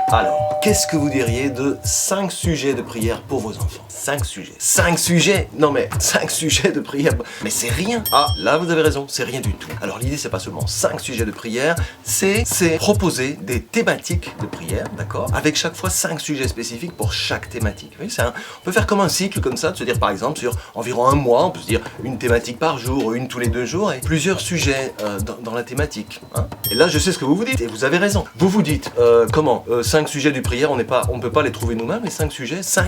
Alors, qu'est-ce que vous diriez de 5 sujets de prière pour vos enfants? 5 sujets. 5 sujets? Non mais, 5 sujets de prière, mais c'est rien. Ah, là vous avez raison, c'est rien du tout. Alors l'idée c'est pas seulement 5 sujets de prière, c'est proposer des thématiques de prière, d'accord? Avec chaque fois 5 sujets spécifiques pour chaque thématique. Vous voyez, on peut faire comme un cycle comme ça, de se dire par exemple sur environ un mois, on peut se dire une thématique par jour, une tous les 2 jours, et plusieurs sujets dans la thématique. Hein. Et là je sais ce que vous vous dites, et vous avez raison. Vous vous dites, comment 5 sujets de prière, on ne peut pas les trouver nous-mêmes, les 5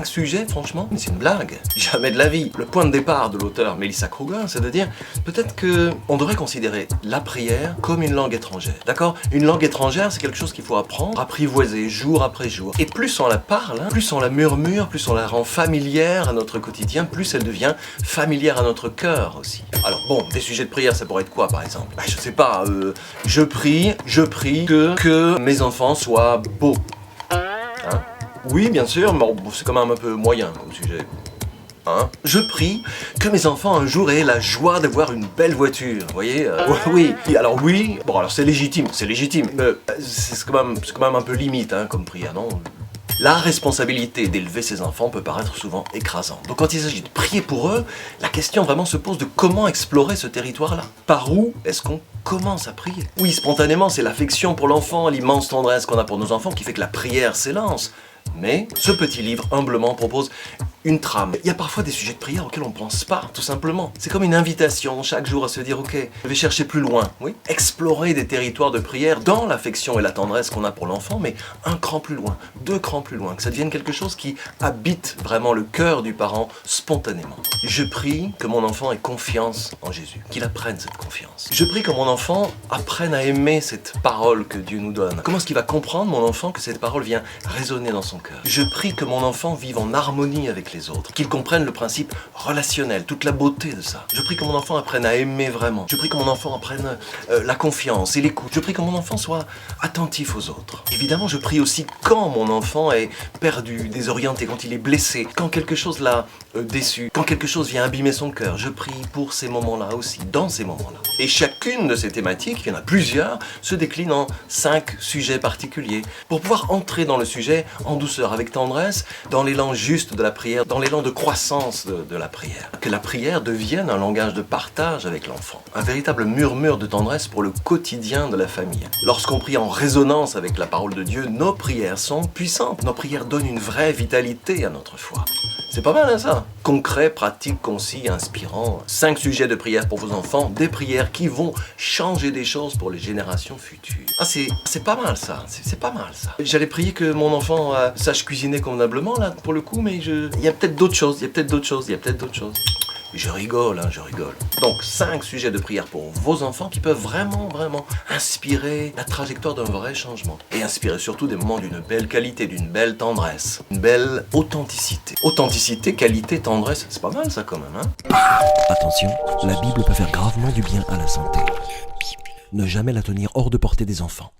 sujets, franchement, mais c'est une blague. Jamais de la vie. Le point de départ de l'auteur Melissa Kruger, c'est de dire, peut-être qu'on devrait considérer la prière comme une langue étrangère, d'accord? Une langue étrangère, c'est quelque chose qu'il faut apprendre, apprivoiser jour après jour. Et plus on la parle, plus on la murmure, plus on la rend familière à notre quotidien, plus elle devient familière à notre cœur aussi. Alors bon, des sujets de prière, ça pourrait être quoi par exemple? Je sais pas, je prie que mes enfants soient beaux. Hein? Oui, bien sûr, mais bon, c'est quand même un peu moyen comme sujet. Hein? Je prie que mes enfants un jour aient la joie d'avoir une belle voiture, vous voyez? Oui, alors oui, bon alors c'est légitime, mais c'est quand même un peu limite comme prière, non? La responsabilité d'élever ses enfants peut paraître souvent écrasante. Donc quand il s'agit de prier pour eux, la question vraiment se pose de comment explorer ce territoire-là. Par où est-ce qu'on commence à prier? Oui, spontanément, c'est l'affection pour l'enfant, l'immense tendresse qu'on a pour nos enfants qui fait que la prière s'élance. Mais ce petit livre humblement propose une trame. Il y a parfois des sujets de prière auxquels on ne pense pas, tout simplement. C'est comme une invitation chaque jour à se dire, ok, je vais chercher plus loin. Oui, explorer des territoires de prière dans l'affection et la tendresse qu'on a pour l'enfant, mais un cran plus loin, 2 crans plus loin, que ça devienne quelque chose qui habite vraiment le cœur du parent spontanément. Je prie que mon enfant ait confiance en Jésus, qu'il apprenne cette confiance. Je prie que mon enfant apprenne à aimer cette parole que Dieu nous donne. Comment est-ce qu'il va comprendre, mon enfant, que cette parole vient résonner dans son cœur? Je prie que mon enfant vive en harmonie avec les autres, qu'il comprenne le principe relationnel, toute la beauté de ça. Je prie que mon enfant apprenne à aimer vraiment. Je prie que mon enfant apprenne la confiance et l'écoute. Je prie que mon enfant soit attentif aux autres. Évidemment, je prie aussi quand mon enfant est perdu, désorienté, quand il est blessé, quand quelque chose l'a déçu, quand quelque chose vient abîmer son cœur. Je prie pour ces moments-là aussi, dans ces moments-là. Et chacune de ces thématiques, il y en a plusieurs, se décline en 5 sujets particuliers pour pouvoir entrer dans le sujet en douceur, avec tendresse, dans l'élan juste de la prière, dans l'élan de croissance de la prière. Que la prière devienne un langage de partage avec l'enfant, un véritable murmure de tendresse pour le quotidien de la famille. Lorsqu'on prie en résonance avec la parole de Dieu, nos prières sont puissantes. Nos prières donnent une vraie vitalité à notre foi. C'est pas mal ça. Concret, pratique, concis, inspirant. 5 sujets de prière pour vos enfants, des prières qui vont changer des choses pour les générations futures. Ah c'est pas mal ça, c'est pas mal ça. J'allais prier que mon enfant sache cuisiner convenablement là pour le coup, mais il y a peut-être d'autres choses, Je rigole, je rigole. Donc 5 sujets de prière pour vos enfants qui peuvent vraiment inspirer la trajectoire d'un vrai changement. Et inspirer surtout des moments d'une belle qualité, d'une belle tendresse, une belle authenticité. Authenticité, qualité, tendresse, c'est pas mal ça quand même, Attention, la Bible peut faire gravement du bien à la santé. Ne jamais la tenir hors de portée des enfants.